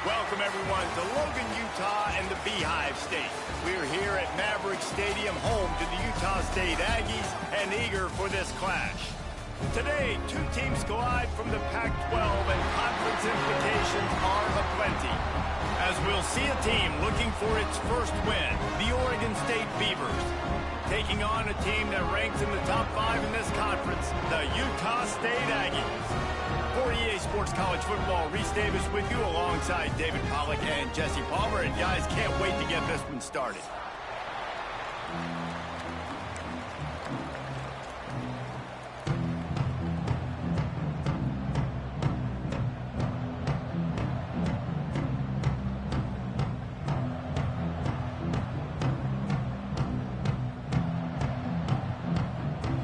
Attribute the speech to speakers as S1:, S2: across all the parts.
S1: Welcome, everyone, to Logan, Utah and the Beehive State. We're here at Maverick Stadium, home to the Utah State Aggies, and eager for this clash. Today, two teams collide from the Pac-12, and conference implications are aplenty. As we'll see a team looking for its first win, the Oregon State Beavers, taking on a team that ranks in the top 5 in this conference, the Utah State Aggies. For EA Sports College Football, Reese Davis with you alongside David Pollack and Jesse Palmer. And guys, can't wait to get this one started.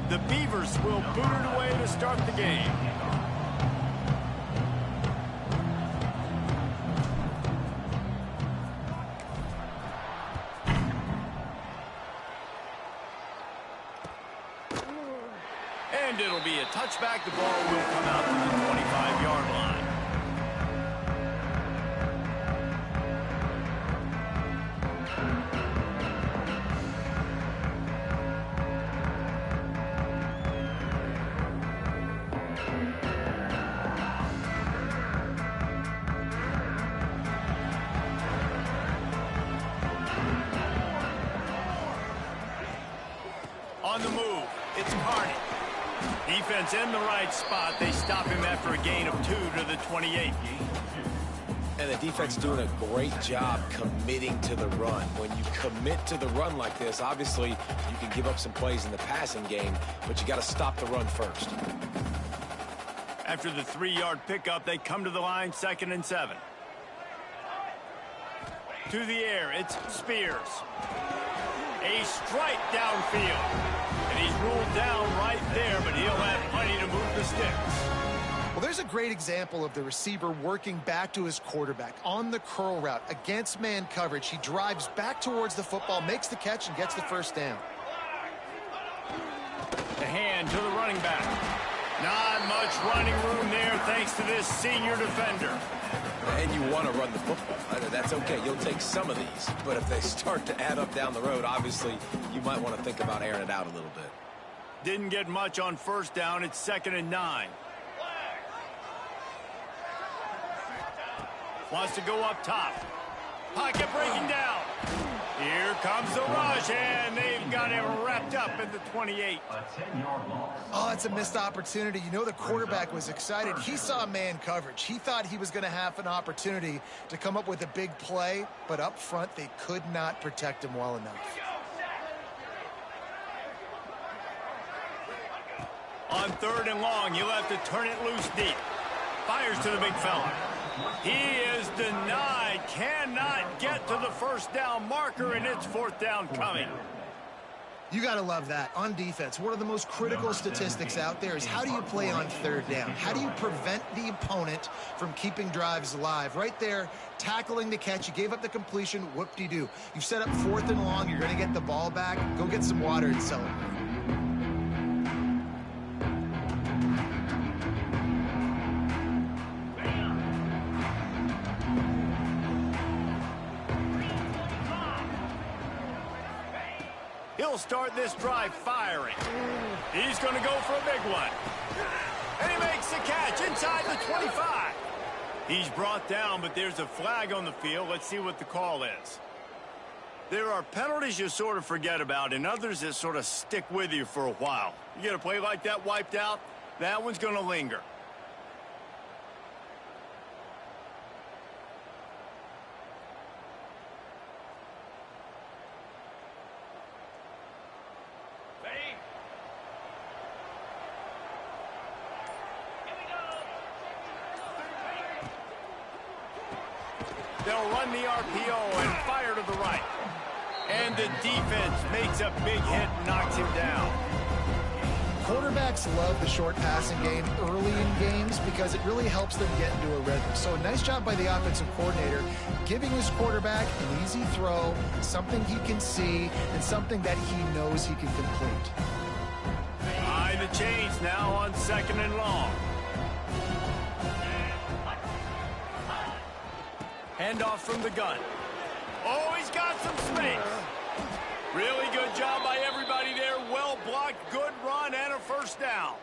S1: The Beavers will boot it away to start the game. And it'll be a touchback. The ball will come out to the 25-yard line. On the move, it's Carney. Defense in the right spot. They stop him after a gain of 2 to the 28.
S2: And the defense doing a great job committing to the run. When you commit to the run like this, obviously you can give up some plays in the passing game, but you got to stop the run first.
S1: After the 3-yard pickup, they come to the line, 2nd and 7. To the air, it's Spears. A strike downfield. And he's ruled down right there, but he'll have plenty to move the sticks.
S3: Well, there's a great example of the receiver working back to his quarterback on the curl route against man coverage. He drives back towards the football, makes the catch, and gets the first down.
S1: The hand to the running back. Not much running room there thanks to this senior defender.
S2: And you want to run the football. That's okay. You'll take some of these. But if they start to add up down the road, obviously, you might want to think about airing it out a little bit.
S1: Didn't get much on first down. It's 2nd and 9. Wants to go up top. Pocket breaking down. Here comes the rush, and they've got him wrapped up at the 28.
S3: Oh, it's a missed opportunity. You know, the quarterback was excited. He saw man coverage. He thought he was going to have an opportunity to come up with a big play, but up front, they could not protect him well enough.
S1: On 3rd and long, he'll have to turn it loose deep. Fires to the big fella. He is denied. Cannot get to the first down marker, and it's 4th down coming.
S3: You got to love that. On defense, one of the most critical statistics out there is how do you play on 3rd down? How do you prevent the opponent from keeping drives alive? Right there, tackling the catch. You gave up the completion. Whoop-de-doo. You've set up 4th and long. You're going to get the ball back. Go get some water and celebrate.
S1: He'll start this drive firing. He's going to go for a big one. And he makes the catch inside the 25. He's brought down, but there's a flag on the field. Let's see what the call is. There are penalties you sort of forget about and others that sort of stick with you for a while. You get a play like that wiped out, that one's going to linger. They'll run the RPO and fire to the right. And the defense makes a big hit and knocks him down.
S3: Quarterbacks love the short passing game early in games because it really helps them get into a rhythm. So nice job by the offensive coordinator giving his quarterback an easy throw, something he can see, and something that he knows he can complete.
S1: Behind the chains now on 2nd and long. Handoff from the gun. Oh, he's got some space. Really good job by everybody there. Well blocked, good run, and a first down.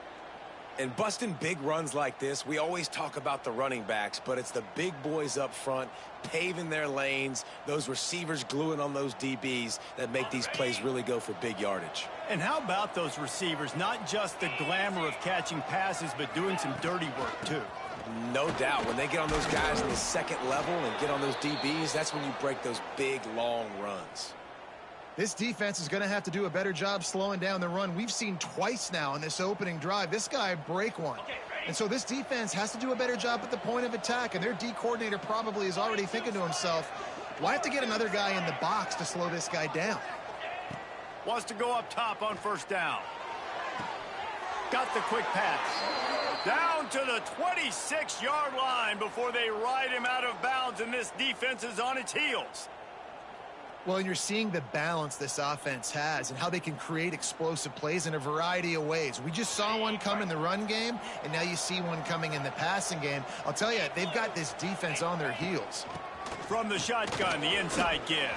S2: And busting big runs like this, we always talk about the running backs, but it's the big boys up front paving their lanes, those receivers gluing on those DBs that make these plays really go for big yardage.
S1: And how about those receivers? Not just the glamour of catching passes, but doing some dirty work, too.
S2: No doubt. When they get on those guys in the second level and get on those DBs, that's when you break those big, long runs.
S3: This defense is going to have to do a better job slowing down the run. We've seen twice now in this opening drive this guy break one. And so this defense has to do a better job at the point of attack, and their D coordinator probably is already thinking to himself, do I have to get another guy in the box to slow this guy down?
S1: Wants to go up top on first down. Got the quick pass. Down to the 26-yard line before they ride him out of bounds, and this defense is on its heels.
S3: Well, and you're seeing the balance this offense has and how they can create explosive plays in a variety of ways. We just saw one come in the run game, and now you see one coming in the passing game. I'll tell you, they've got this defense on their heels.
S1: From the shotgun, the inside give.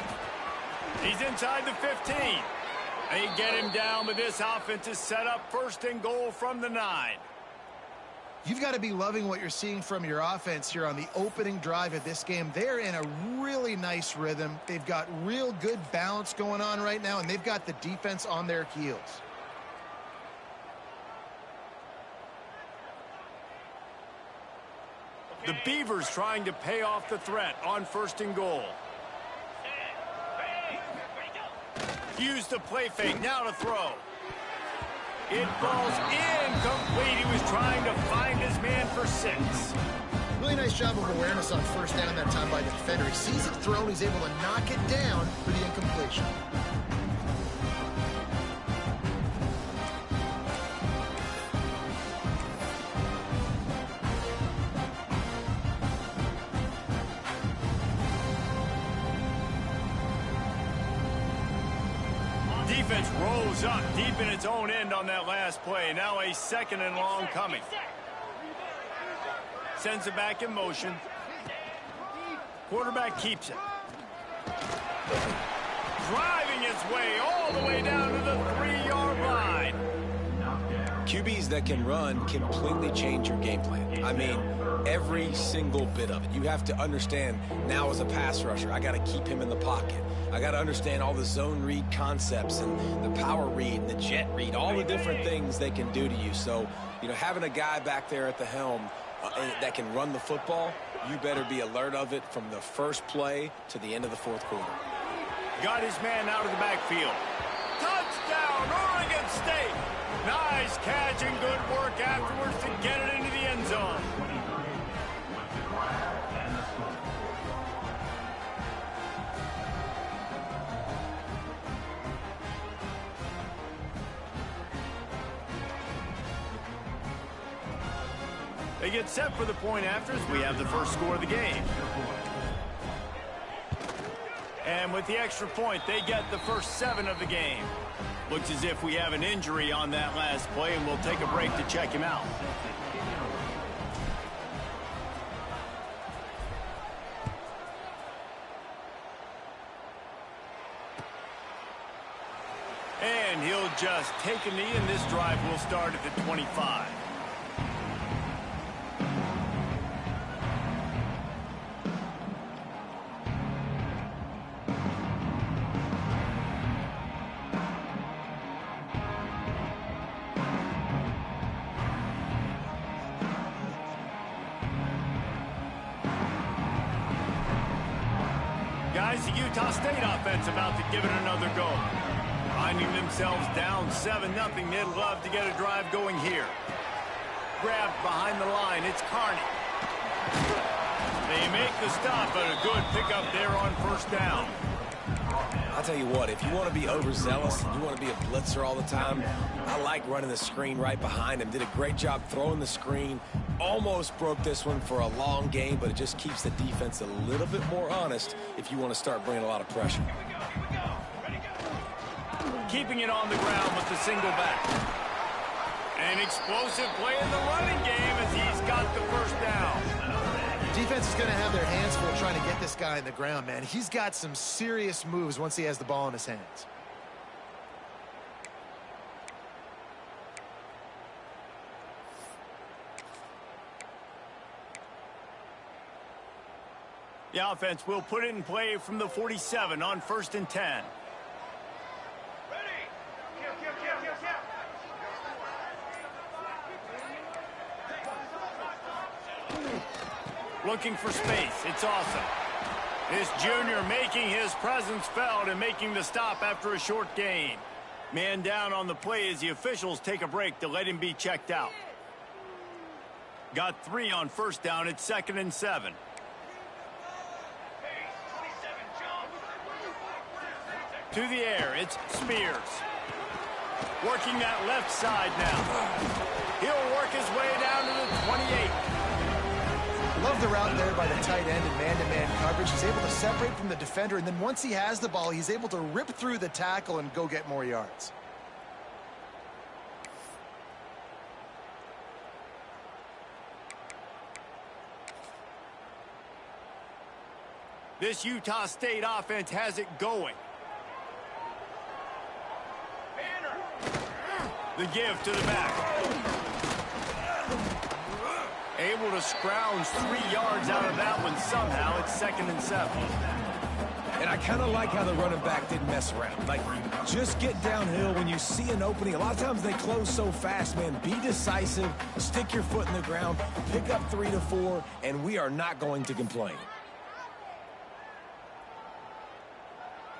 S1: He's inside the 15. They get him down, but this offense is set up first and goal from the 9.
S3: You've got to be loving what you're seeing from your offense here on the opening drive of this game. They're in a really nice rhythm. They've got real good balance going on right now, and they've got the defense on their heels.
S1: The Beavers trying to pay off the threat on first and goal. Use the play fake, now to throw. It falls incomplete. He was trying to find his man for 6.
S3: Really nice job of awareness on first down that time by the defender. He sees it thrown. He's able to knock it down for the incompletion.
S1: Defense rolls up deep in its own end on that last play. Now a second and long coming. Sends it back in motion. Quarterback keeps it. Driving his way all the way down to the 3-yard line.
S2: QBs that can run completely change your game plan. I mean, every single bit of it. You have to understand now as a pass rusher, I got to keep him in the pocket. I got to understand all the zone read concepts and the power read and the jet read, all the different things they can do to you. So, you know, having a guy back there at the helm that can run the football, you better be alert of it from the first play to the end of the fourth quarter.
S1: Got his man out of the backfield. Touchdown, Oregon State. Nice catch and good work afterwards to get it into the end zone. They get set for the point afters. We have the first score of the game. And with the extra point, they get the first 7 of the game. Looks as if we have an injury on that last play, and we'll take a break to check him out. And he'll just take a knee, and this drive will start at the 25. Guys, the Utah State offense about to give it another go. Finding themselves down 7-0, they'd love to get a drive going here. Grabbed behind the line, it's Carney. They make the stop, but a good pickup there on first down.
S2: I'll tell you what, if you want to be overzealous and you want to be a blitzer all the time, I like running the screen right behind him. Did a great job throwing the screen. Almost broke this one for a long game, but it just keeps the defense a little bit more honest if you want to start bringing a lot of pressure.
S1: Keeping it on the ground with the single back. An explosive play in the running game as he's got the first down.
S3: Defense is going to have their hands full trying to get at this guy on the ground, man. He's got some serious moves once he has the ball in his hands.
S1: The offense will put it in play from the 47 on 1st and 10. Looking for space. It's awesome. This junior making his presence felt and making the stop after a short gain. Man down on the play as the officials take a break to let him be checked out. Got 3 on 1st down. It's 2nd and 7. To the air, it's Spears. Working that left side now. He'll work his way down to the 28.
S3: Love the route there by the tight end and man-to-man coverage. He's able to separate from the defender, and then once he has the ball, he's able to rip through the tackle and go get more yards.
S1: This Utah State offense has it going. The give to the back. Able to scrounge 3 yards out of that one somehow. It's 2nd and 7.
S2: And I kind of like how the running back didn't mess around. Like, just get downhill when you see an opening. A lot of times they close so fast, man. Be decisive, stick your foot in the ground, pick up 3 to 4, and we are not going to complain.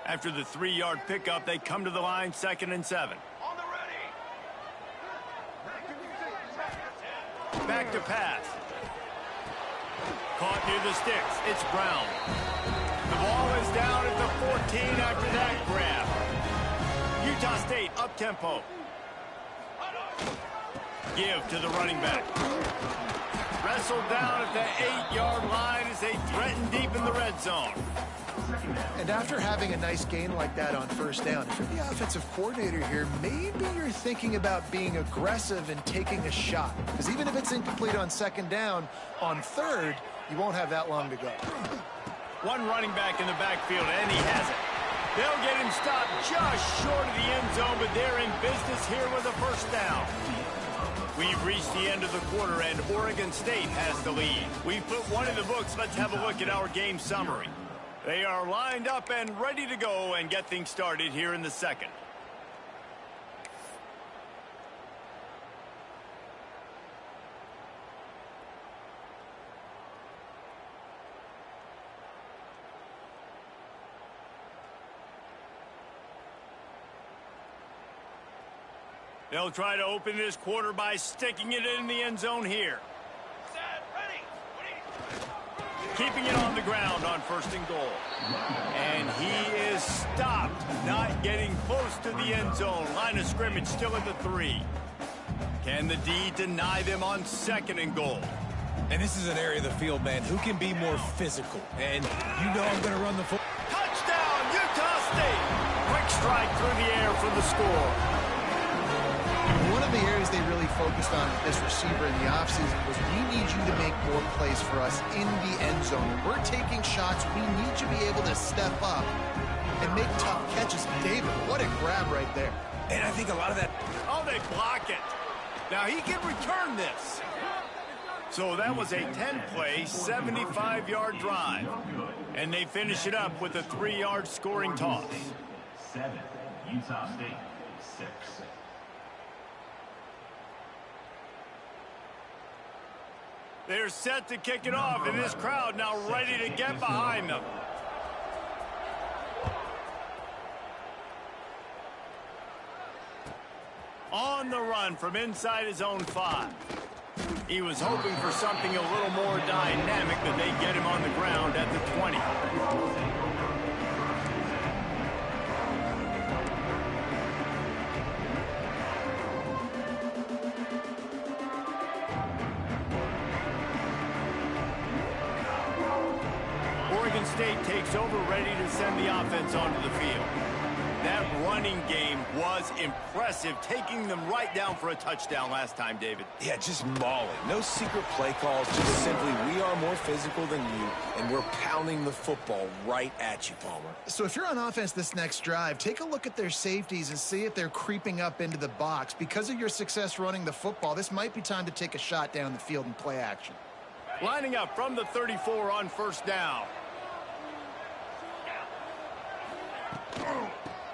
S1: After the 3-yard pickup, they come to the line, 2nd and 7. Back to pass. Caught near the sticks. It's Brown. The ball is down at the 14 after that grab. Utah State up-tempo. Give to the running back. Wrestled down at the 8-yard line as they threaten deep in the red zone.
S3: And after having a nice gain like that on 1st down, if you're the offensive coordinator here, maybe you're thinking about being aggressive and taking a shot. Because even if it's incomplete on 2nd down, on 3rd, you won't have that long to go.
S1: One running back in the backfield, and he has it. They'll get him stopped just short of the end zone, but they're in business here with a 1st down. We've reached the end of the quarter, and Oregon State has the lead. We've put one in the books. Let's have a look at our game summary. They are lined up and ready to go and get things started here in the 2nd. They'll try to open this quarter by sticking it in the end zone here. Keeping it on the ground on 1st and goal. And he is stopped, not getting close to the end zone. Line of scrimmage still at the 3. Can the D deny them on 2nd and goal?
S2: And this is an area of the field, man, who can be more physical. And you know I'm going to run the football.
S1: Touchdown, Utah State. Quick strike through the air for the score.
S3: One of the areas they really focused on with this receiver in the offseason was we need you to make more plays for us in the end zone. When we're taking shots, we need you to be able to step up and make tough catches. David, what a grab right there.
S2: And I think a lot of that...
S1: Oh, they block it. Now he can return this. So that was a 10-play, 75-yard drive. And they finish it up with a 3-yard scoring toss.
S4: 7, Utah State, 6.
S1: They're set to kick it off, and this crowd now ready to get behind them. On the run from inside his own 5. He was hoping for something a little more dynamic, but they get him on the ground at the 20. Oregon State takes over, ready to send the offense onto the field. That running game was impressive, taking them right down for a touchdown last time, David.
S2: Yeah, just mauling. No secret play calls, just simply we are more physical than you, and we're pounding the football right at you, Palmer.
S3: So if you're on offense this next drive, take a look at their safeties and see if they're creeping up into the box. Because of your success running the football, this might be time to take a shot down the field and play action.
S1: Lining up from the 34 on first down.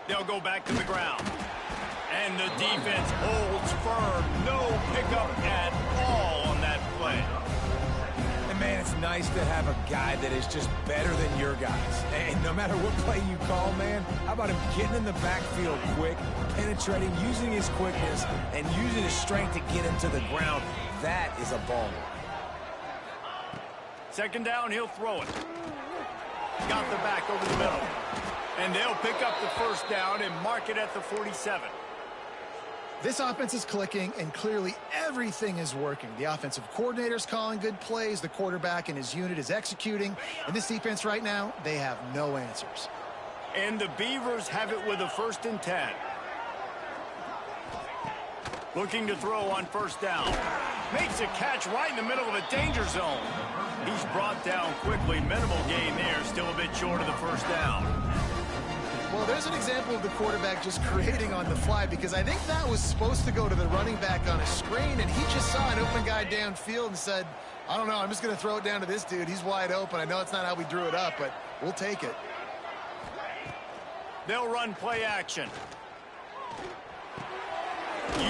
S1: They'll go back to the ground. And the defense holds firm. No pickup at all on that play.
S2: And, man, it's nice to have a guy that is just better than your guys. And no matter what play you call, man, how about him getting in the backfield quick, penetrating, using his quickness, and using his strength to get him to the ground. That is a baller.
S1: Second down, he'll throw it. Got the back over the middle. And they'll pick up the first down and mark it at the 47.
S3: This offense is clicking, and clearly everything is working. The offensive coordinator's calling good plays. The quarterback and his unit is executing. And this defense right now, they have no answers.
S1: And the Beavers have it with a 1st and 10. Looking to throw on first down. Makes a catch right in the middle of a danger zone. He's brought down quickly. Minimal gain there. Still a bit short of the first down.
S3: Well, there's an example of the quarterback just creating on the fly, because I think that was supposed to go to the running back on a screen, and he just saw an open guy downfield and said, I don't know, I'm just going to throw it down to this dude. He's wide open. I know it's not how we drew it up, but we'll take it.
S1: They'll run play action.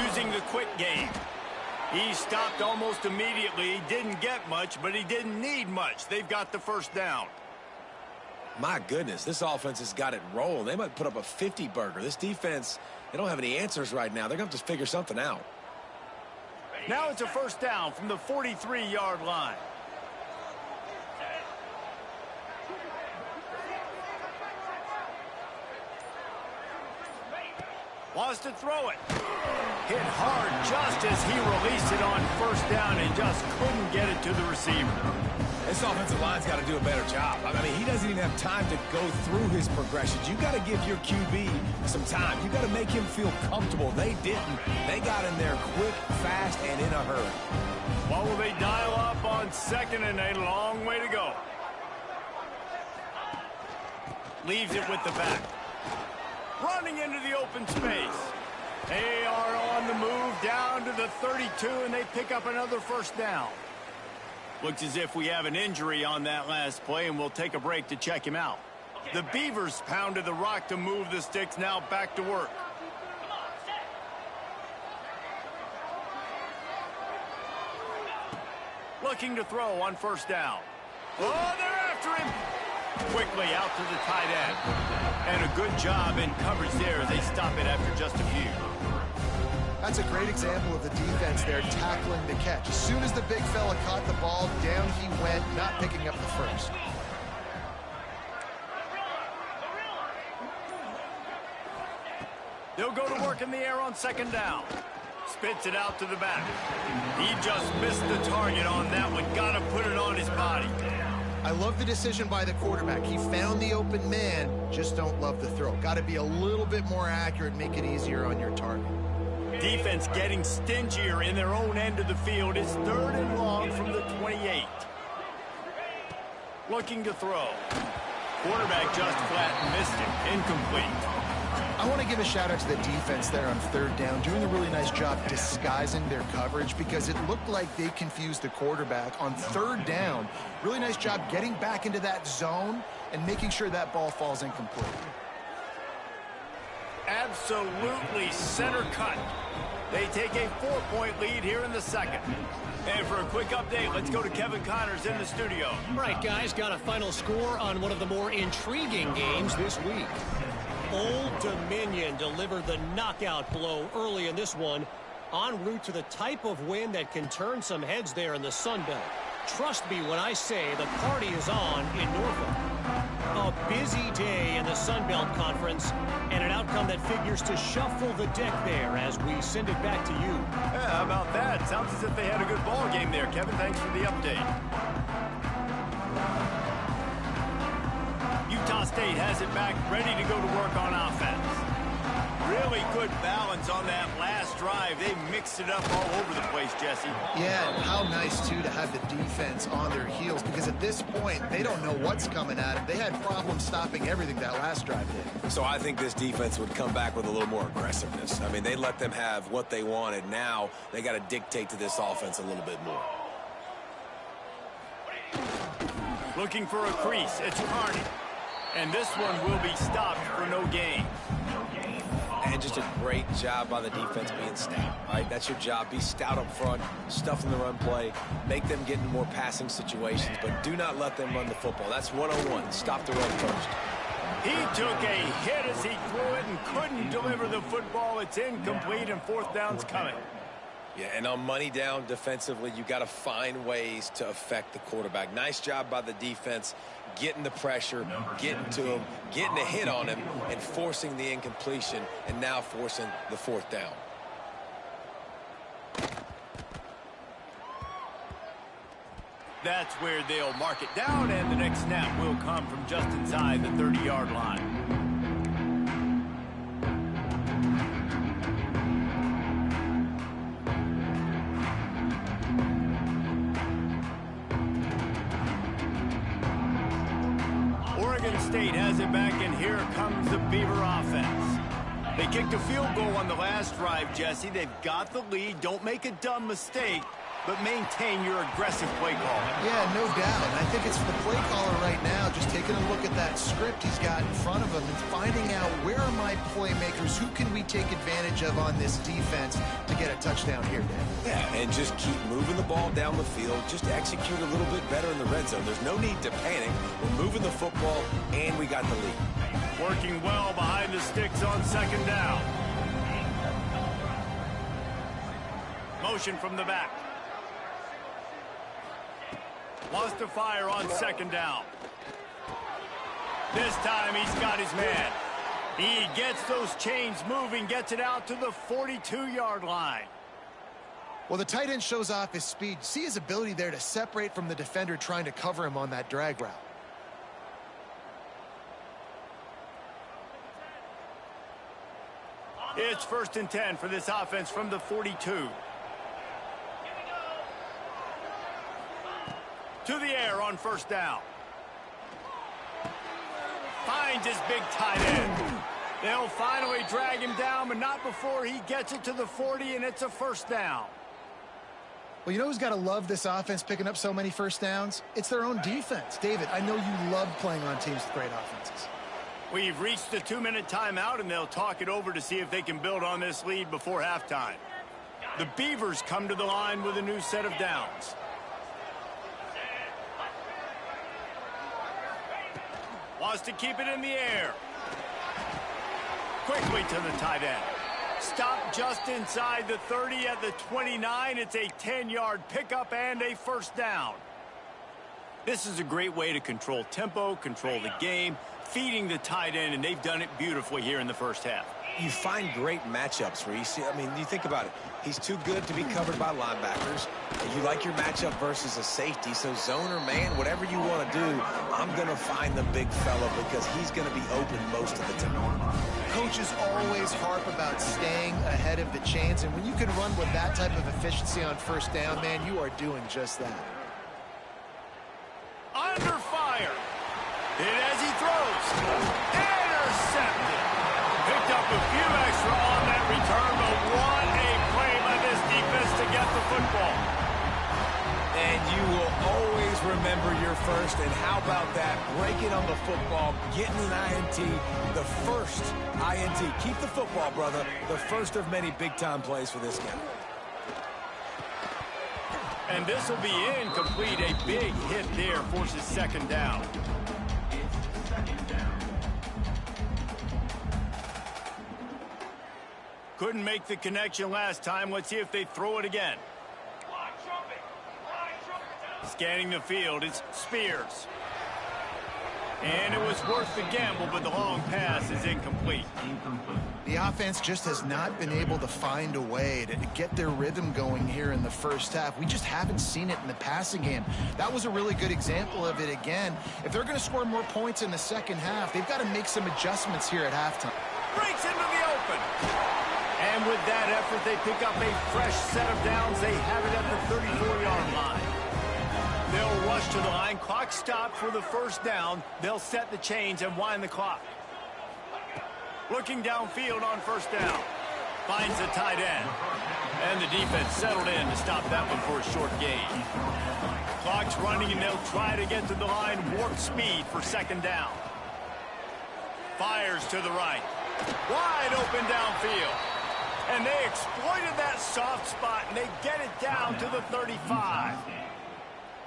S1: Using the quick game. He stopped almost immediately. He didn't get much, but he didn't need much. They've got the first down.
S2: My goodness, this offense has got it rolling. They might put up a 50-burger. This defense, they don't have any answers right now. They're going to have to figure something out.
S1: Now it's a first down from the 43-yard line. Wants to throw it. Hit hard just as he released it on first down and just couldn't get it to the receiver.
S2: This offensive line's got to do a better job. I mean, he doesn't even have time to go through his progressions. You got to give your QB some time. You got to make him feel comfortable. They didn't. They got in there quick, fast, and in a hurry.
S1: What will they dial up on second and a long way to go? Leaves it with the back. Running into the open space. They are on the move down to the 32, and they pick up another first down. Looks as if we have an injury on that last play, and we'll take a break to check him out. The Beavers pounded the rock to move the sticks, now back to work. Looking to throw on first down. Oh, they're after him. Quickly out to the tight end. And a good job in coverage there as they stop it after just a few.
S3: That's a great example of the defense there tackling the catch. As soon as the big fella caught the ball, down he went, not picking up the first.
S1: They'll go to work in the air on second down. Spits it out to the back. He just missed the target on that one. Got to put it on his body.
S3: I love the decision by the quarterback. He found the open man, just don't love the throw. Got to be a little bit more accurate, make it easier on your target.
S1: Defense getting stingier in their own end of the field. It's third and long from the 28. Looking to throw. Quarterback just flat missed it. Incomplete.
S3: I want to give a shout out to the defense there on third down, doing a really nice job disguising their coverage, because it looked like they confused the quarterback on third down. Really nice job getting back into that zone and making sure that ball falls incomplete.
S1: Absolutely center cut. They take a 4-point lead here in the second. And for a quick update, let's go to Kevin Connors in the studio.
S5: All right, guys, got a final score on one of the more intriguing games this week. Old Dominion delivered the knockout blow early in this one, en route to the type of win that can turn some heads there in the Sun Belt. Trust me when I say the party is on in Norfolk. A busy day in the Sun Belt Conference, and an outcome that figures to shuffle the deck there as we send it back to you.
S1: Yeah, how about that? Sounds as if they had a good ball game there. Kevin, thanks for the update. Utah State has it back, ready to go to work on offense. Really good balance on that last drive. They mixed it up all over the place, Jesse.
S3: Yeah, and how nice, too, to have the defense on their heels, because at this point, they don't know what's coming at them. They had problems stopping everything that last drive did.
S2: So I think this defense would come back with a little more aggressiveness. I mean, they let them have what they wanted. Now they got to dictate to this offense a little bit more.
S1: Looking for a crease. It's Carney. And this one will be stopped for no gain.
S2: And just a great job by the defense being stout. All right, that's your job. Be stout up front, stuff in the run play, make them get in more passing situations, but do not let them run the football. That's 101. Stop the run first.
S1: He took a hit as he threw it and couldn't deliver the football. It's incomplete, and fourth down's coming.
S2: Yeah, and on money down defensively, you got to find ways to affect the quarterback. Nice job by the defense, getting the pressure, getting to him, getting a hit on him, and forcing the incompletion, and now forcing the fourth down.
S1: That's where they'll mark it down, and the next snap will come from just inside the 30-yard line. Oregon State has it back, and here comes the Beaver offense. They kicked a field goal on the last drive, Jesse. They've got the lead. Don't make a dumb mistake, but maintain your aggressive play call.
S3: Yeah, no doubt. And I think it's the play caller right now just taking a look at that script he's got in front of him and finding out where are my playmakers, who can we take advantage of on this defense to get a touchdown here, Dan?
S2: Yeah, and just keep moving the ball down the field. Just execute a little bit better in the red zone. There's no need to panic. We're moving the football, and we got the lead.
S1: Working well behind the sticks on second down. Motion from the back. Wants to fire on second down. This time he's got his man. He gets those chains moving, gets it out to the 42-yard line.
S3: Well, the tight end shows off his speed. See his ability there to separate from the defender trying to cover him on that drag route.
S1: It's 1st and 10 for this offense from the 42. To the air on first down. Finds his big tight end. They'll finally drag him down, but not before he gets it to the 40, and it's a first down.
S3: Well, you know who's got to love this offense picking up so many first downs? It's their own defense. David, I know you love playing on teams with great offenses.
S1: We've reached the 2-minute timeout, and they'll talk it over to see if they can build on this lead before halftime. The Beavers come to the line with a new set of downs. Wants to keep it in the air. Quickly to the tight end. Stop just inside the 30 at the 29. It's a 10-yard pickup and a first down. This is a great way to control tempo, control the game, feeding the tight end, and they've done it beautifully here in the first half.
S2: You find great matchups where you see, I mean, you think about it. He's too good to be covered by linebackers. You like your matchup versus a safety, so zone or man, whatever you want to do, I'm going to find the big fella because he's going to be open most of the time.
S3: Coaches always harp about staying ahead of the chains, and when you can run with that type of efficiency on first down, man, you are doing just that.
S1: Under fire. Hit as he throws. Intercepted. Picked up a few extra on that return, but what a play by this defense to get the football.
S2: And you will always remember your first, and how about that? Breaking on the football, getting an INT, the first INT. Keep the football, brother. The first of many big-time plays for this guy.
S1: And this will be incomplete. A big hit there forces second down. Couldn't make the connection last time. Let's see if they throw it again. Scanning the field, it's Spears. And it was worth the gamble, but the long pass is incomplete.
S3: The offense just has not been able to find a way to get their rhythm going here in the first half. We just haven't seen it in the passing game. That was a really good example of it again. If they're going to score more points in the second half, they've got to make some adjustments here at halftime.
S1: Breaks into the open. And with that effort, they pick up a fresh set of downs. They have it at the 34-yard line. They'll rush to the line. Clock stopped for the first down. They'll set the chains and wind the clock. Looking downfield on first down. Finds the tight end. And the defense settled in to stop that one for a short gain. Clock's running, and they'll try to get to the line. Warp speed for second down. Fires to the right. Wide open downfield. And they exploited that soft spot, and they get it down to the 35.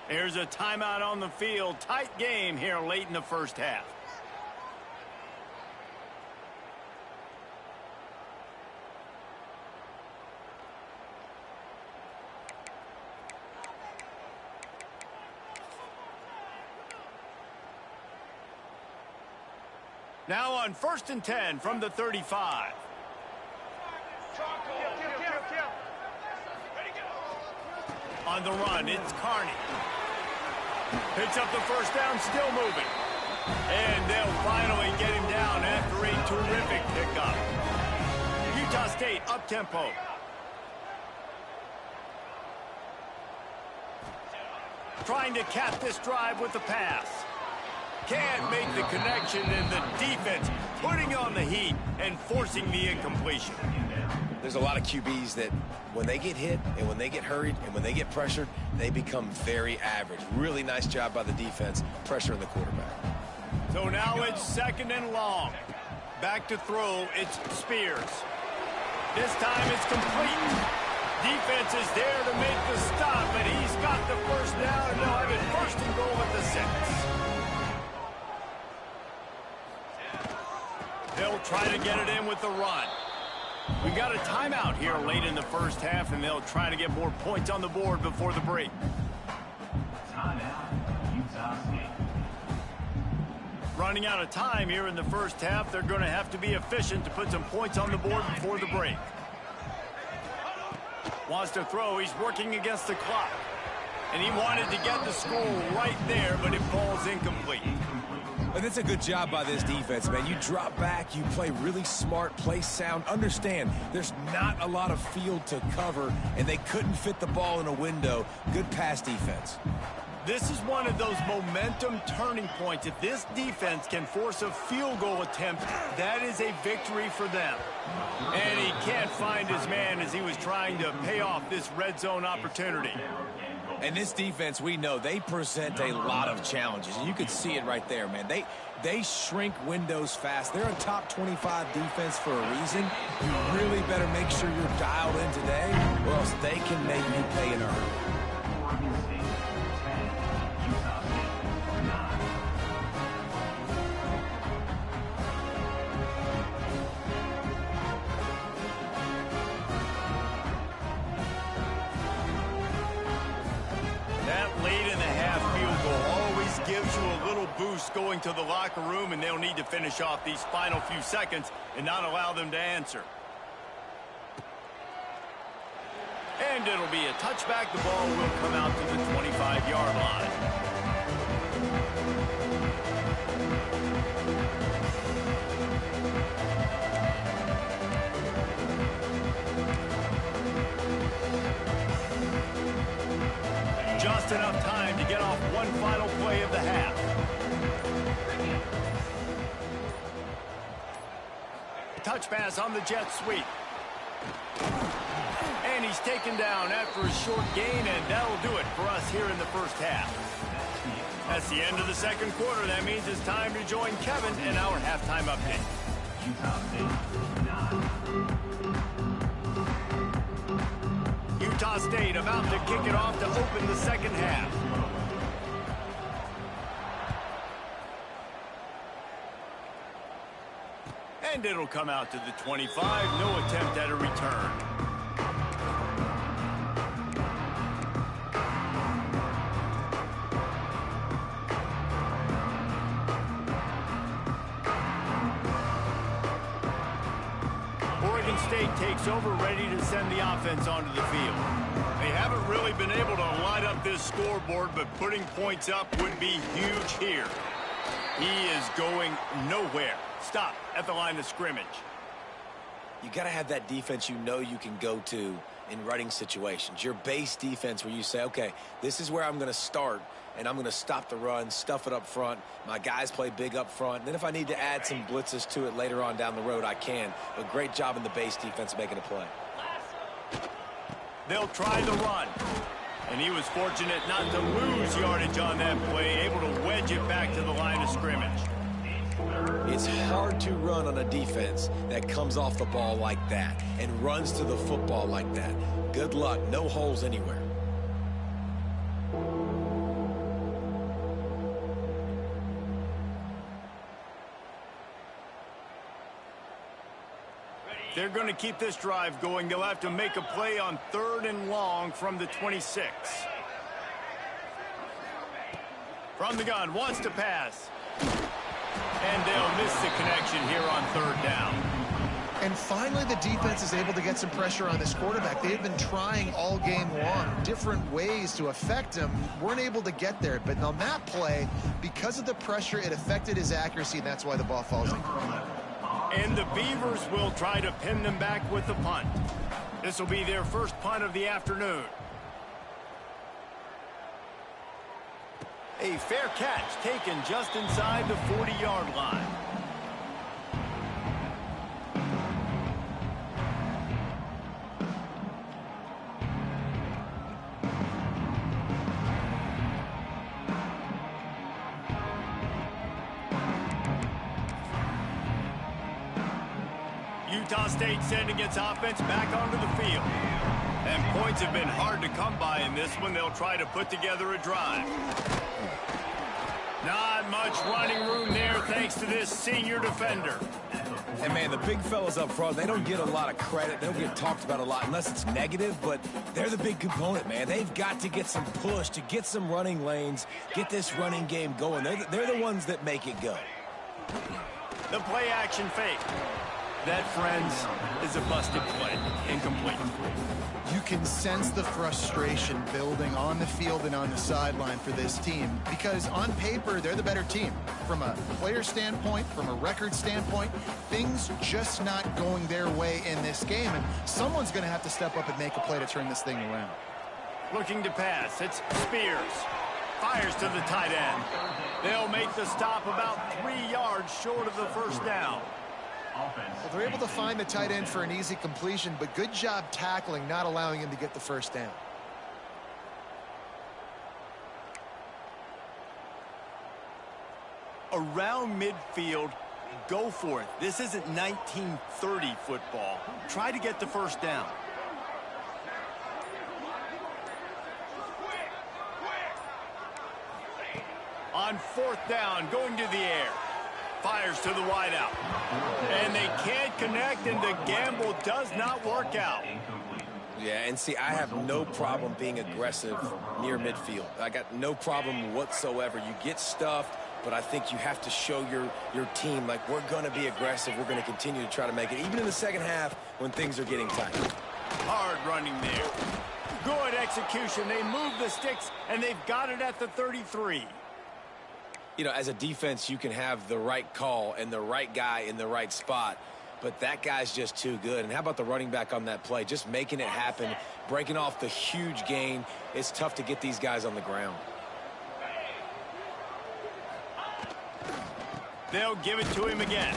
S1: Here's a timeout on the field. Tight game here late in the first half. Now on 1st and 10 from the 35. On the run, it's Carney. Picks up the first down, still moving. And they'll finally get him down after a terrific pickup. Utah State up-tempo. Trying to cap this drive with the pass. Can't make the connection, and the defense putting on the heat and forcing the incompletion.
S2: There's a lot of QBs that when they get hit and when they get hurried and when they get pressured, they become very average. Really nice job by the defense, pressuring the quarterback.
S1: So now it's second and long. Back to throw, it's Spears. This time it's complete. Defense is there to make the stop, but he's got the first down, and they'll have it first and goal at the 6. They'll try to get it in with the run. We got a timeout here late in the first half, and they'll try to get more points on the board before the break.
S4: Timeout, Utah State.
S1: Running out of time here in the first half, they're going to have to be efficient to put some points on the board before the break. Wants to throw. He's working against the clock. And he wanted to get the score right there, but it falls incomplete.
S2: And that's a good job by this defense, man. You drop back, you play really smart, play sound. Understand, there's not a lot of field to cover, and they couldn't fit the ball in a window. Good pass defense.
S1: This is one of those momentum turning points. If this defense can force a field goal attempt, that is a victory for them. And he can't find his man as he was trying to pay off this red zone opportunity.
S2: And this defense, we know, they present a lot of challenges. And you can see it right there, man. They shrink windows fast. They're a top 25 defense for a reason. You really better make sure you're dialed in today, or else they can make you pay in a hurry.
S4: Oregon State, 10. Utah State, 9.
S1: That late in the half field goal always gives you a little boost going to the locker room, and they'll need to finish off these final few seconds and not allow them to answer. And it'll be a touchback. The ball will come out to the 25-yard line. Just enough time to get off one final play of the half. Touch pass on the jet sweep. And he's taken down after a short gain, and that'll do it for us here in the first half. That's the end of the second quarter. That means it's time to join Kevin in our halftime update.
S4: Utah State, 9.
S1: Utah State about to kick it off to open the second half. And it'll come out to the 25. No attempt at a return. Oregon State takes over, ready to send the offense onto the field. They haven't really been able to light up this scoreboard, but putting points up would be huge here. He is going nowhere. Stop at the line of scrimmage.
S2: You got to have that defense you know you can go to in running situations. Your base defense where you say, okay, this is where I'm going to start, and I'm going to stop the run, stuff it up front. My guys play big up front. And then if I need to add some blitzes to it later on down the road, I can. But great job in the base defense making a play.
S1: They'll try the run. And he was fortunate not to lose yardage on that play, able to wedge it back to the line of scrimmage.
S2: It's hard to run on a defense that comes off the ball like that and runs to the football like that. Good luck. No holes anywhere.
S1: They're going to keep this drive going. They'll have to make a play on 3rd and long from the 26. From the gun, wants to pass. And they'll miss the connection here on 3rd down.
S3: And finally, the defense is able to get some pressure on this quarterback. They've been trying all game long different ways to affect him. Weren't able to get there. But on that play, because of the pressure, it affected his accuracy, and that's why the ball falls in.
S1: And the Beavers will try to pin them back with the punt. This will be their first punt of the afternoon. A fair catch taken just inside the 40-yard line. Utah State sending its offense back onto the field. And points have been hard to come by in this one. They'll try to put together a drive. Not much running room there thanks to this senior defender.
S2: And, man, the big fellas up front, they don't get a lot of credit. They don't get talked about a lot unless it's negative, but they're the big component, man. They've got to get some push, to get some running lanes, get this running game going. They're the ones that make it go.
S1: The play action fake. That, friends, is a busted play. Incomplete.
S3: You can sense the frustration building on the field and on the sideline for this team because on paper, they're the better team. From a player standpoint, from a record standpoint, things just not going their way in this game, and someone's going to have to step up and make a play to turn this thing around.
S1: Looking to pass. It's Spears. Fires to the tight end. They'll make the stop about 3 yards short of the first down.
S3: Well, they're able to find the tight end for an easy completion, but good job tackling, not allowing him to get the first down.
S1: Around midfield, go for it. This isn't 1930 football. Try to get the first down. On 4th down, going to the air. Fires to the wideout. And they can't connect, and the gamble does not work out.
S2: Yeah, and see, I have no problem being aggressive near midfield. I got no problem whatsoever. You get stuffed, but I think you have to show your team, like, we're going to be aggressive. We're going to continue to try to make it, even in the second half when things are getting tight.
S1: Hard running there. Good execution. They move the sticks, and they've got it at the 33.
S2: You know, as a defense, you can have the right call and the right guy in the right spot, but that guy's just too good. And how about the running back on that play? Just making it happen, breaking off the huge gain. It's tough to get these guys on the ground.
S1: They'll give it to him again.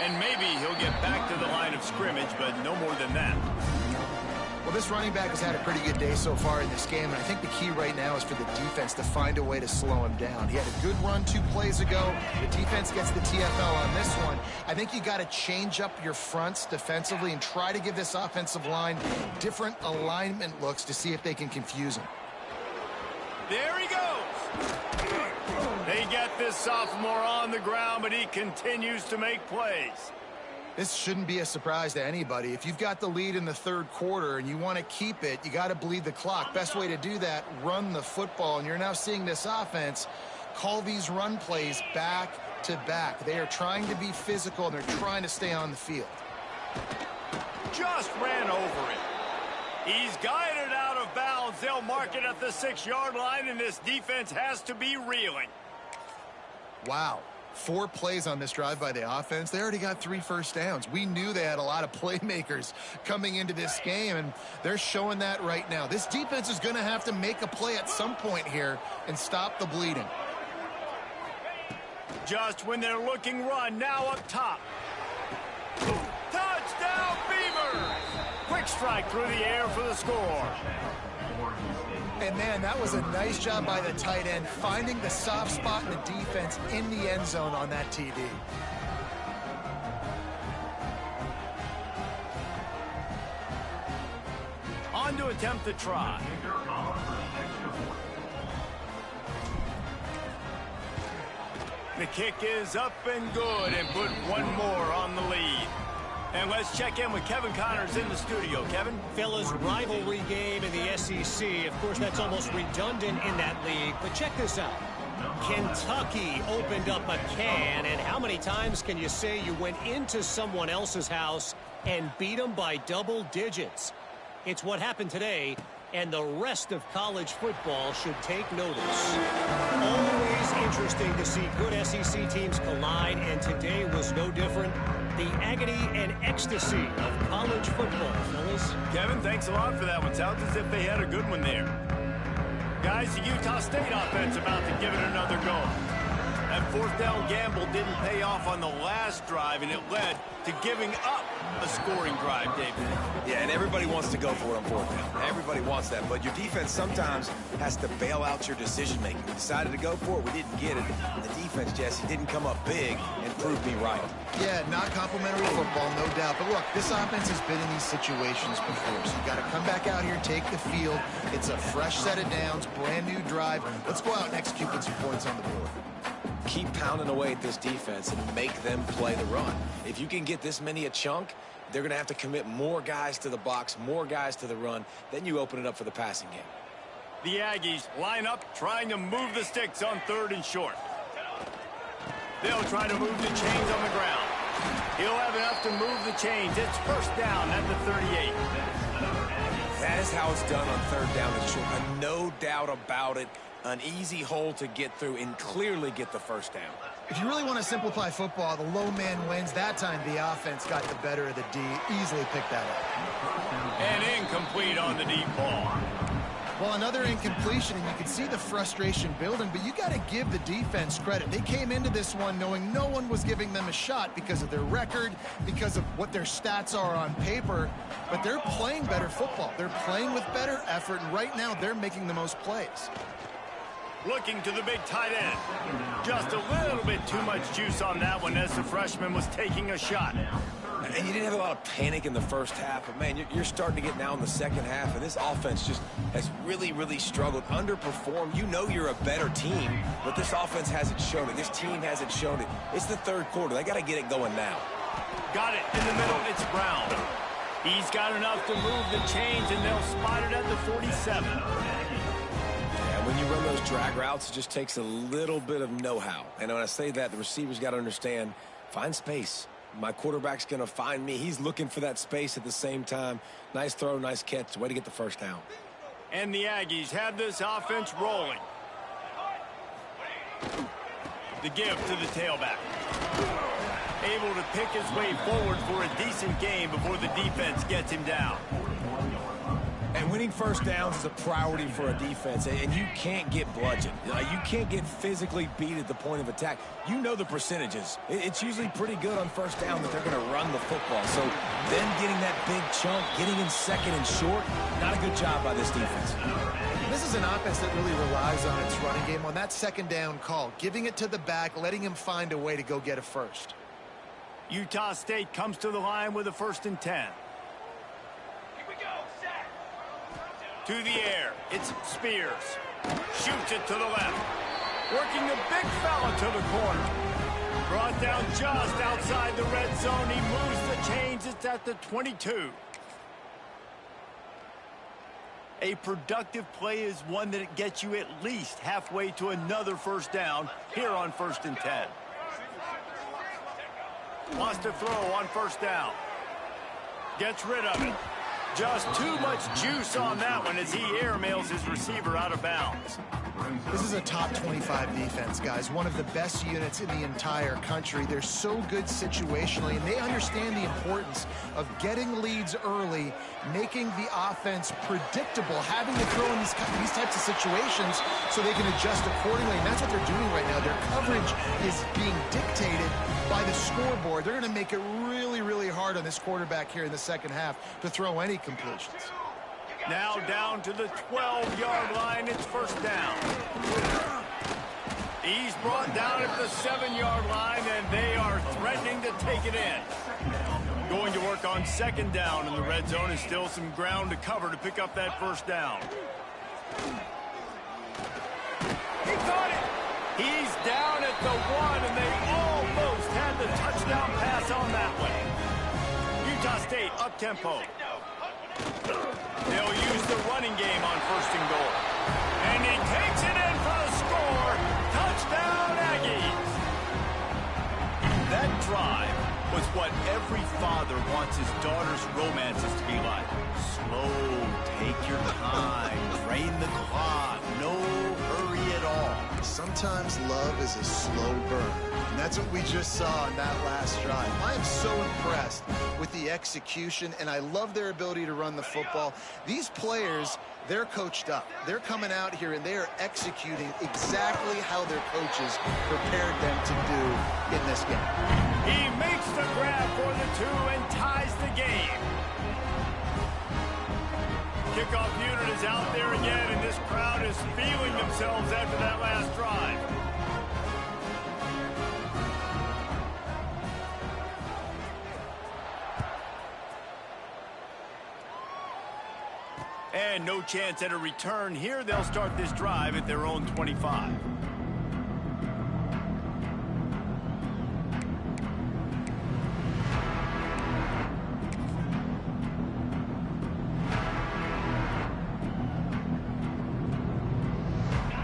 S1: And maybe he'll get back to the line of scrimmage, but no more than that.
S3: Well, this running back has had a pretty good day so far in this game, and I think the key right now is for the defense to find a way to slow him down. He had a good run 2 plays ago. The defense gets the TFL on this one. I think you got to change up your fronts defensively and try to give this offensive line different alignment looks to see if they can confuse him.
S1: There he goes. They get this sophomore on the ground, but he continues to make plays.
S3: This shouldn't be a surprise to anybody. If you've got the lead in the 3rd quarter and you want to keep it, you got to bleed the clock. Best way to do that, run the football. And you're now seeing this offense call these run plays back to back. They are trying to be physical, and they're trying to stay on the field.
S1: just ran over it. He's guided out of bounds. They'll mark it at the 6-yard line, and this defense has to be reeling.
S3: Wow. 4 plays on this drive by the offense. They already got 3 first downs. We knew they had a lot of playmakers coming into this game, and they're showing that right now. This defense is going to have to make a play at some point here and stop the bleeding.
S1: Just when they're looking run, now up top. Touchdown, Beavers! Quick strike through the air for the score.
S3: And, man, that was a nice job by the tight end, finding the soft spot in the defense in the end zone on that TD.
S1: On to attempt the try. The kick is up and good, and put one more on the lead. And let's check in with Kevin Connors in the studio. Kevin?
S5: Fellas, rivalry game in the SEC. Of course, that's almost redundant in that league. But check this out. Kentucky opened up a can, and how many times can you say you went into someone else's house and beat them by double digits? It's what happened today, and the rest of college football should take notice. Always interesting to see good SEC teams collide, and today was no different. The agony and ecstasy of college football, fellas.
S1: Kevin, thanks a lot for that one. Sounds as if they had a good one there. Guys, the Utah State offense about to give it another go. That 4th down gamble didn't pay off on the last drive, and it led to giving up a scoring drive, David.
S2: Yeah, and everybody wants to go for it on 4th down. Everybody wants that, but your defense sometimes has to bail out your decision-making. We decided to go for it. We didn't get it. The defense, Jesse, didn't come up big and prove me right.
S3: Yeah, not complimentary football, no doubt. But look, this offense has been in these situations before, so you got to come back out here, take the field. It's a fresh set of downs, brand new drive. Let's go out and execute with some points on the board.
S2: Keep pounding away at this defense and make them play the run. If you can get this many a chunk, they're going to have to commit more guys to the box, more guys to the run. Then you open it up for the passing game.
S1: The Aggies line up, trying to move the sticks on 3rd and short. They'll try to move the chains on the ground. He'll have enough to move the chains. It's 1st down at the 38.
S2: That is how it's done on 3rd down and short. And no doubt about it. An easy hole to get through and clearly get the 1st down.
S3: If you really want to simplify football, the low man wins. That time the offense got the better of the D. Easily picked that up.
S1: And incomplete on the deep ball.
S3: Well, another incompletion, and you can see the frustration building, but you got to give the defense credit. They came into this one knowing no one was giving them a shot because of their record, because of what their stats are on paper, but they're playing better football. They're playing with better effort, and right now they're making the most plays.
S1: Looking to the big tight end. Just a little bit too much juice on that one as the freshman was taking a shot.
S2: And you didn't have a lot of panic in the first half, but, man, you're starting to get now in the second half, and this offense just has really, really struggled, underperformed. You know you're a better team, but this offense hasn't shown it. This team hasn't shown it. It's the 3rd quarter. They got to get it going now.
S1: Got it in the middle. It's Brown. He's got enough to move the chains, and they'll spot it at the 47.
S2: When you run those drag routes, it just takes a little bit of know-how. And when I say that, the receivers got to understand, find space. My quarterback's going to find me. He's looking for that space at the same time. Nice throw, nice catch. Way to get the 1st down.
S1: And the Aggies have this offense rolling. The give to the tailback. Able to pick his way forward for a decent game before the defense gets him down.
S2: And winning 1st downs is a priority for a defense, and you can't get bludgeoned. You can't get physically beat at the point of attack. You know the percentages. It's usually pretty good on 1st down that they're going to run the football. So them getting that big chunk, getting in 2nd and short, not a good job by this defense.
S3: This is an offense that really relies on its running game, on that 2nd down call, giving it to the back, letting him find a way to go get a first.
S1: Utah State comes to the line with a 1st and 10. To the air, it's Spears. Shoots it to the left. Working a big fella to the corner. Brought down just outside the red zone. He moves the chains. It's at the 22. A productive play is one that gets you at least halfway to another 1st down here on 1st and 10. Lost a throw on 1st down. Gets rid of it. Just too much juice on that one as he airmails his receiver out of bounds.
S3: This is a top 25 defense, guys. One of the best units in the entire country. They're so good situationally, and they understand the importance of getting leads early, making the offense predictable, having to throw in these types of situations so they can adjust accordingly. And that's what they're doing right now. Their coverage is being dictated by the scoreboard. They're going to make it really, really hard on this quarterback here in the second half to throw any completions.
S1: Now down to the 12-yard line. It's first down. He's brought down at the 7-yard line, and they are threatening to take it in. Going to work on second down in the red zone, and still some ground to cover to pick up that first down. He caught it. He's down at the 1, and they almost had the touchdown pass on that one. Utah State up-tempo. They'll use the running game on first and goal. And he takes it in for the score. Touchdown, Aggies. That drive was what every father wants his daughter's romances to be like. Slow, take your time, drain the clock, no hurry at all.
S3: Sometimes love is a slow burn. And that's what we just saw in that last drive. I am so impressed with the execution, and I love their ability to run the football. These players, they're coached up. They're coming out here, and they are executing exactly how their coaches prepared them to do in this game.
S1: He makes the grab for the 2 and ties the game. Kickoff unit is out there again, and this crowd is feeling themselves after that last drive. And no chance at a return here. They'll start this drive at their own 25.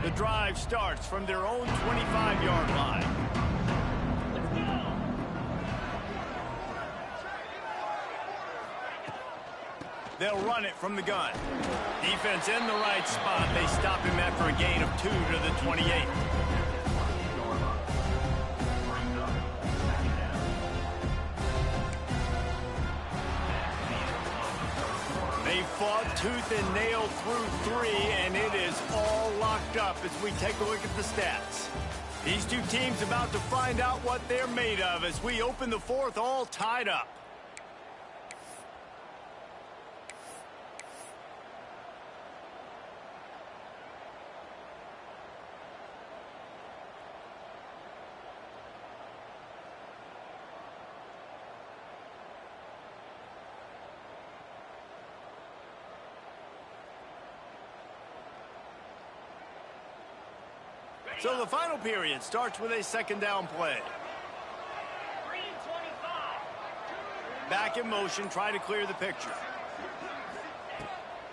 S1: The drive starts from their own 25-yard line. They'll run it from the gun. Defense in the right spot. They stop him after a gain of 2 to the 28. They fought tooth and nail through 3, and it is all locked up as we take a look at the stats. These two teams about to find out what they're made of as we open the fourth all tied up. So the final period starts with a second down play. Back in motion, try to clear the picture.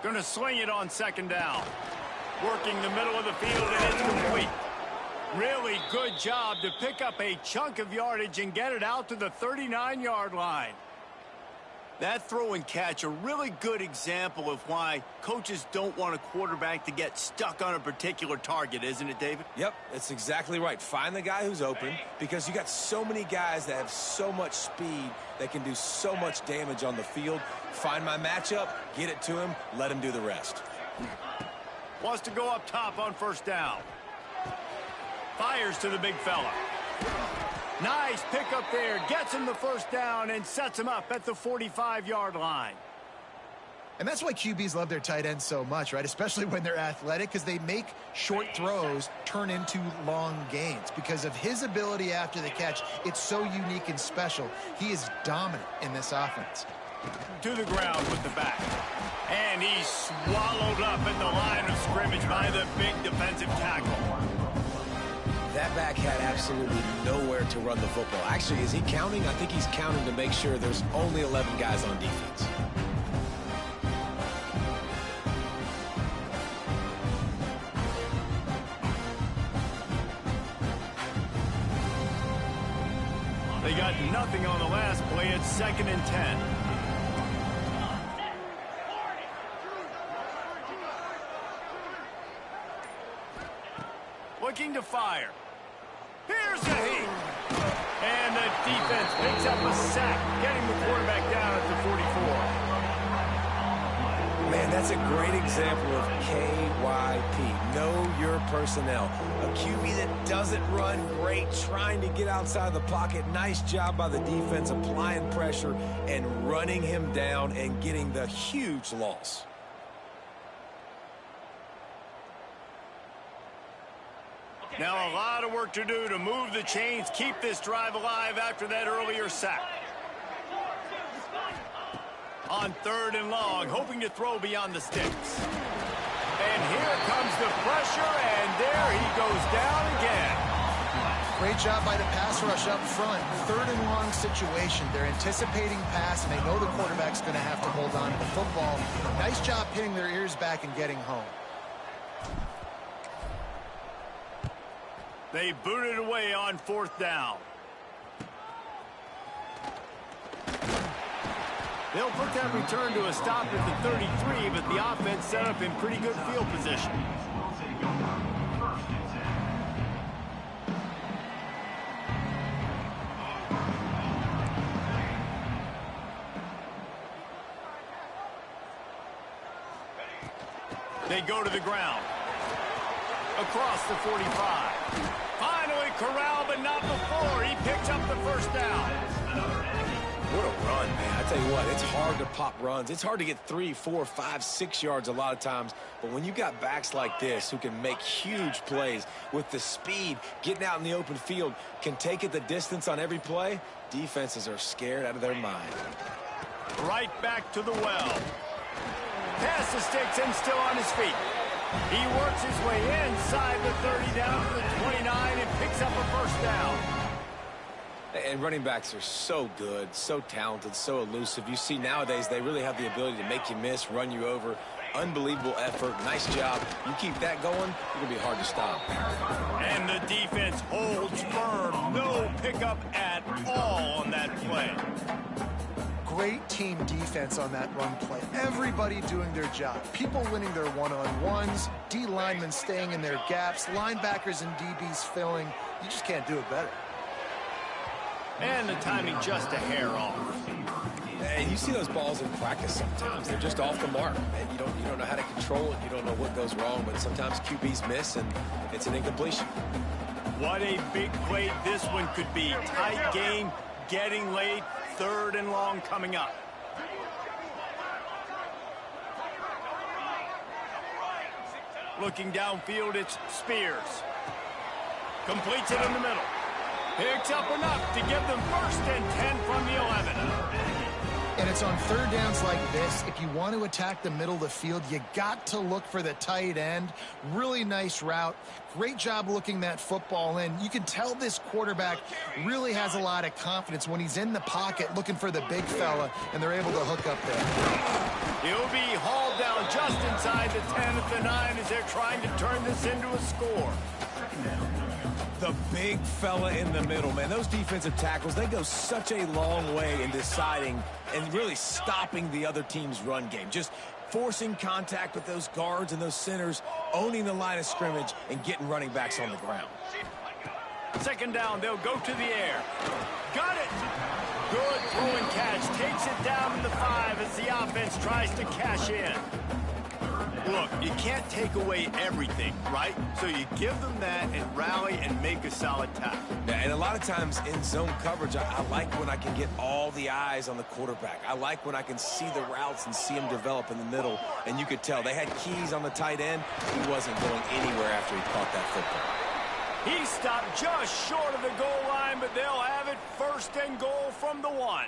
S1: Going to swing it on second down. Working the middle of the field, and it's complete. Really good job to pick up a chunk of yardage and get it out to the 39-yard line. That throw and catch, a really good example of why coaches don't want a quarterback to get stuck on a particular target, isn't it, David?
S2: Yep, that's exactly right. Find the guy who's open, because you got so many guys that have so much speed that can do so much damage on the field. Find my matchup, get it to him, let him do the rest.
S1: Wants to go up top on first down. Fires to the big fella. Nice pickup there. Gets him the first down and sets him up at the 45-yard line.
S3: And that's why QBs love their tight ends so much, right? Especially when they're athletic, because they make short throws turn into long gains. Because of his ability after the catch, it's so unique and special. He is dominant in this offense.
S1: To the ground with the back. And he's swallowed up at the line of scrimmage by the big defensive tackle.
S2: That back had absolutely nowhere to run the football. Actually, is he counting? I think he's counting to make sure there's only 11 guys on defense.
S1: They got nothing on the last play. It's 2nd and 10. fire. Here's the heat. And the defense picks up a sack, getting the quarterback down at the 44.
S2: Man, that's a great example of KYP. Know your personnel. A QB that doesn't run great, trying to get outside the pocket. Nice job by the defense applying pressure and running him down and getting the huge loss.
S1: Now a lot of work to do to move the chains, keep this drive alive after that earlier sack. On 3rd and long, hoping to throw beyond the sticks. And here comes the pressure, and there he goes down again.
S3: Great job by the pass rush up front. 3rd and long situation. They're anticipating pass, and they know the quarterback's going to have to hold on to the football. Nice job pinning their ears back and getting home.
S1: They booted away on 4th down. They'll put that return to a stop at the 33, but the offense set up in pretty good field position. They go to the ground. Across the 45. Finally corralled, but not before. He picks up the 1st down.
S2: What a run, man. I tell you what, it's hard to pop runs. It's hard to get 3, 4, 5, 6 yards a lot of times. But when you got backs like this who can make huge plays with the speed, getting out in the open field, can take it the distance on every play, defenses are scared out of their mind.
S1: Right back to the well. Past the sticks and still on his feet. He works his way inside the 30 down to the 29 and picks up a 1st down.
S2: And running backs are so good, so talented, so elusive. You see nowadays they really have the ability to make you miss, run you over. Unbelievable effort. Nice job. You keep that going, it'll be hard to stop.
S1: And the defense holds firm. No pickup at all on that play.
S3: Great team defense on that run play. Everybody doing their job. People winning their one-on-ones, D linemen staying in their gaps, linebackers and DBs filling. You just can't do it better.
S1: And the timing just a hair off.
S2: And you see those balls in practice sometimes. They're just off the mark. And you don't know how to control it. You don't know what goes wrong. But sometimes QBs miss, and it's an incompletion.
S1: What a big play this one could be. Tight game, getting late, 3rd and long coming up. Looking downfield, it's Spears. Completes it in the middle. Picks up enough to give them 1st and 10 from the 11.
S3: And it's on 3rd downs like this. If you want to attack the middle of the field, you got to look for the tight end. Really nice route. Great job looking that football in. You can tell this quarterback really has a lot of confidence when he's in the pocket looking for the big fella, and they're able to hook up there.
S1: He'll be hauled down just inside the 10 at the 9 as they're trying to turn this into a score.
S2: The big fella in the middle, man. Those defensive tackles, they go such a long way in deciding and really stopping the other team's run game. Just forcing contact with those guards and those centers, owning the line of scrimmage, and getting running backs on the ground.
S1: 2nd down, they'll go to the air. Got it! Good throw and catch. Takes it down to the 5 as the offense tries to cash in. Look, you can't take away everything, right? So you give them that and rally and make a solid tackle.
S2: Yeah, and a lot of times in zone coverage, I like when I can get all the eyes on the quarterback. I like when I can see the routes and see him develop in the middle. And you could tell they had keys on the tight end. He wasn't going anywhere after he caught that football.
S1: He stopped just short of the goal line, but they'll have it 1st and goal from the 1.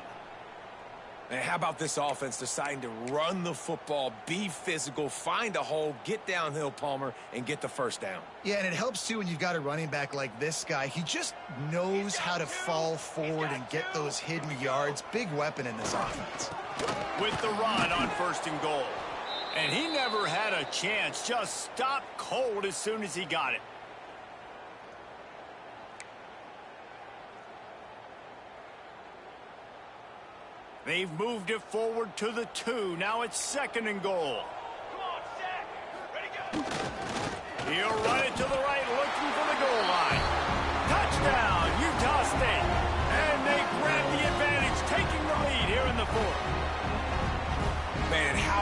S2: And how about this offense deciding to run the football, be physical, find a hole, get downhill, Palmer, and get the 1st down?
S3: Yeah, and it helps, too, when you've got a running back like this guy. He just knows how to fall forward and get those hidden yards. Big weapon in this offense.
S1: With the run on 1st and goal. And he never had a chance. Just stopped cold as soon as he got it. They've moved it forward to the 2. Now it's 2nd and goal. He'll run it to the right, looking for the goal line.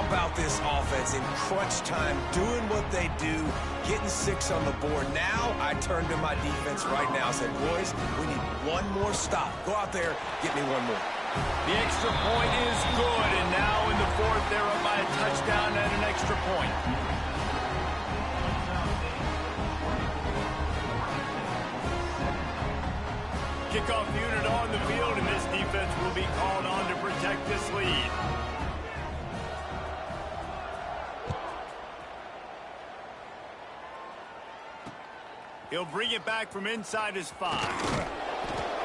S2: about this offense in crunch time, doing what they do, getting 6 on the board? Now I turn to my defense right now and say, boys, we need one more stop. Go out there, get me one more.
S1: The extra point is good, and now in the 4th, they're up by a touchdown and an extra point. Kickoff unit on the field, and this defense will be called on to protect this lead. He'll bring it back from inside his 5.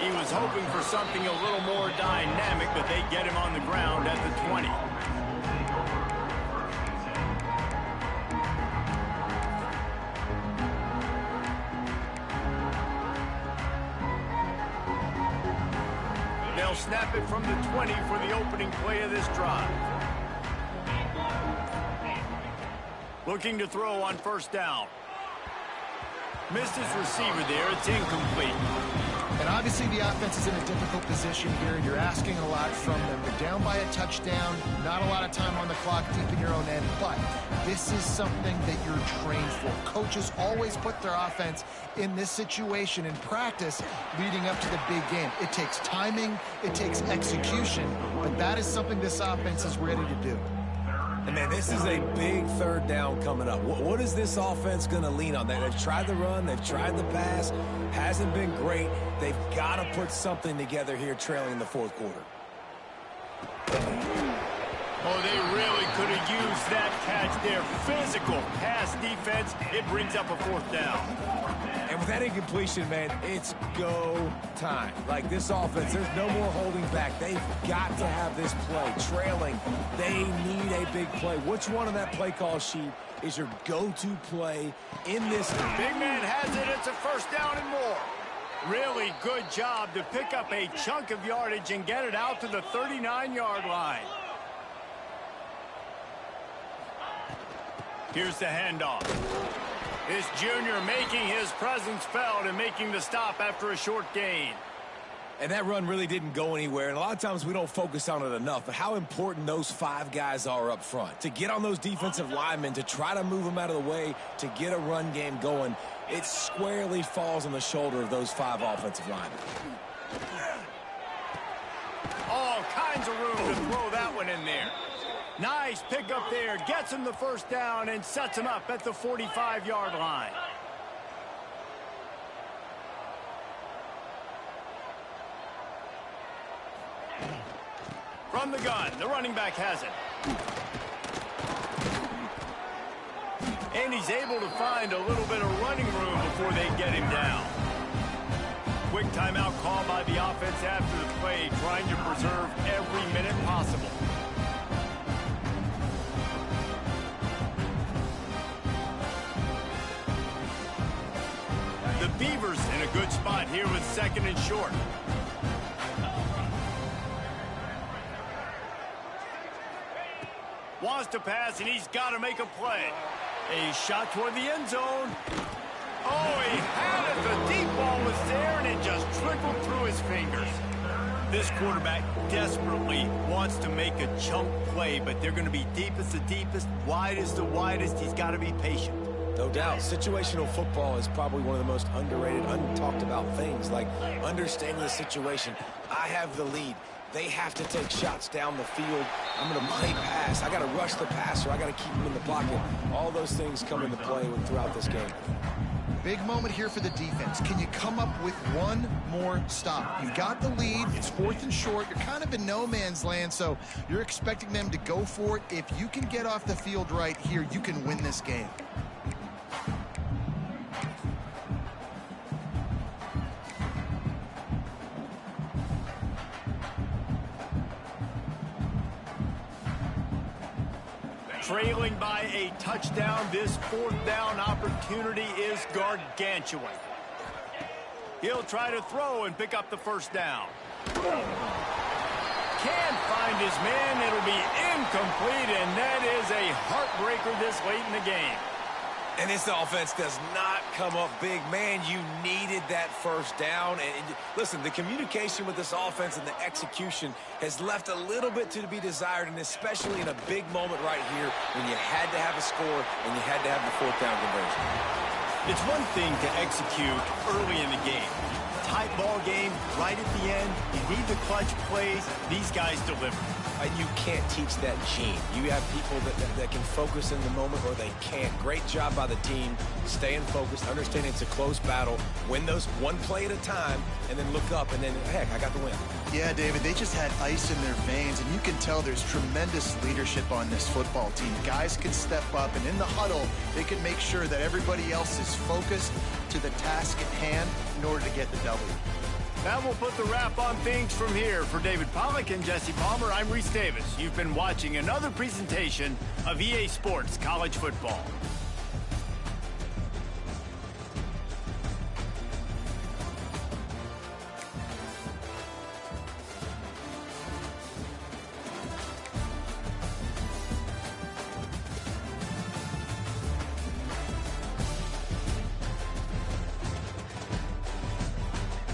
S1: He was hoping for something a little more dynamic, but they get him on the ground at the 20. They'll snap it from the 20 for the opening play of this drive. Looking to throw on 1st down. Missed his receiver there. It's incomplete.
S3: And obviously the offense is in a difficult position here. You're asking a lot from them. They're down by a touchdown, not a lot of time on the clock, deep in your own end. But this is something that you're trained for. Coaches always put their offense in this situation in practice leading up to the big game. It takes timing, it takes execution, but that is something this offense is ready to do.
S2: And, man, this is a big 3rd down coming up. What is this offense going to lean on? They've tried the run. They've tried the pass. Hasn't been great. They've got to put something together here trailing the 4th quarter.
S1: Oh, they really could have used that catch there. Physical pass defense. It brings up a 4th down.
S2: And with that incompletion, man, it's go time. Like this offense, there's no more holding back. They've got to have this play. Trailing, they need a big play. Which one on that play call sheet is your go-to play in this?
S1: Big man has it. It's a 1st down and more. Really good job to pick up a chunk of yardage and get it out to the 39-yard line. Here's the handoff. This junior making his presence felt and making the stop after a short gain.
S2: And that run really didn't go anywhere. And a lot of times we don't focus on it enough, but how important those 5 guys are up front. To get on those defensive linemen, to try to move them out of the way, to get a run game going, it squarely falls on the shoulder of those 5 offensive linemen.
S1: All kinds of room to throw that one in there. Nice pick up there. Gets him the 1st down and sets him up at the 45-yard line. From the gun, the running back has it. And he's able to find a little bit of running room before they get him down. Quick timeout call by the offense after the play, trying to preserve every minute possible. The Beavers in a good spot here with 2nd and short. Wants to pass, and he's got to make a play. A shot toward the end zone. Oh, he had it. The deep ball was there, and it just trickled through his fingers. This quarterback desperately wants to make a chunk play, but they're going to be deepest the deepest, widest the widest. He's got to be patient.
S2: No doubt. Situational football is probably one of the most underrated, untalked about things, like understanding the situation. I have the lead. They have to take shots down the field. I'm going to play pass. I got to rush the passer. I got to keep him in the pocket. All those things come into play throughout this game.
S3: Big moment here for the defense. Can you come up with one more stop? You've got the lead. It's 4th and short. You're kind of in no man's land, so you're expecting them to go for it. If you can get off the field right here, you can win this game.
S1: Trailing by a touchdown, this 4th down opportunity is gargantuan. He'll try to throw and pick up the 1st down. Can't find his man. It'll be incomplete, and that is a heartbreaker this late in the game.
S2: And this offense does not come up big. Man, you needed that first down. And listen, the communication with this offense and the execution has left a little bit to be desired, and especially in a big moment right here when you had to have a score and you had to have the fourth down conversion.
S1: It's one thing to execute early in the game. Tight ball game, right at the end. You need the clutch plays. These guys deliver.
S2: You can't teach that gene. You have people that can focus in the moment or they can't. Great job by the team, staying focused, understanding it's a close battle, win those one play at a time, and then look up, and then, heck, I got the win.
S3: Yeah, David, they just had ice in their veins, and you can tell there's tremendous leadership on this football team. Guys can step up, and in the huddle, they can make sure that everybody else is focused to the task at hand in order to get the W.
S1: Now we'll put the wrap on things from here. For David Pollack and Jesse Palmer, I'm Reese Davis. You've been watching another presentation of EA Sports College Football.